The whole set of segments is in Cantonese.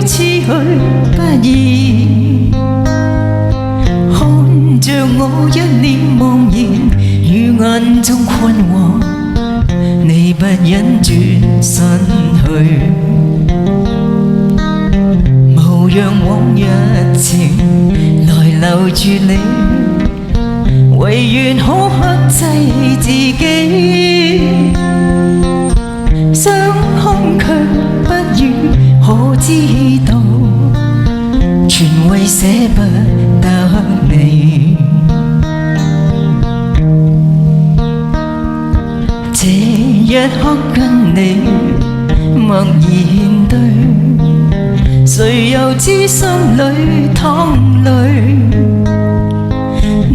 此去不易。看着我一臉茫然，與眼中困惑，你不忍轉身去，無讓往日情來留住你，唯願可克制自己，想空卻不語，可知道全為捨不得你。這一刻跟你默然對，誰又知心裏淌淚？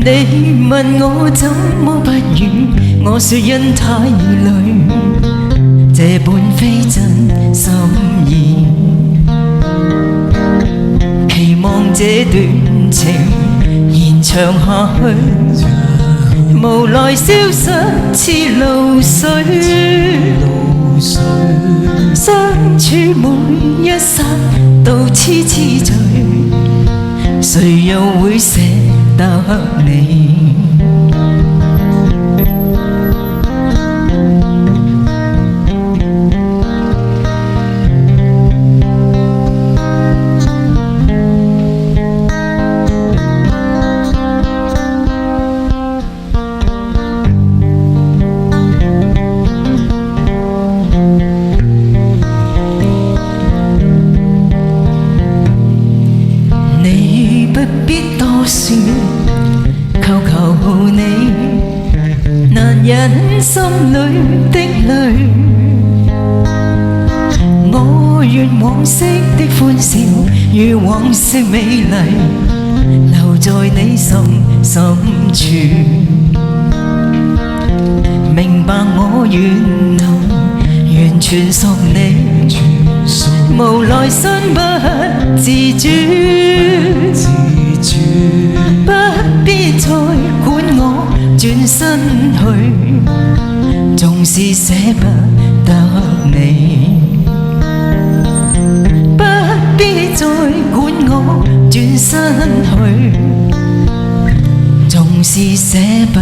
你問我怎麼不語，我說因太累，這本非真心意。期望這段情延長下去，無奈消失似露水，相處每一剎都痴痴醉，誰又會捨得你？不必多說，求求你難忍心裏的淚，我願往昔的歡笑與往昔美麗留在你心深處，明白我願能完全屬你，無奈身不自主，不必再管我轉身去，縱是捨不得你，不必再管我轉身去，縱是捨不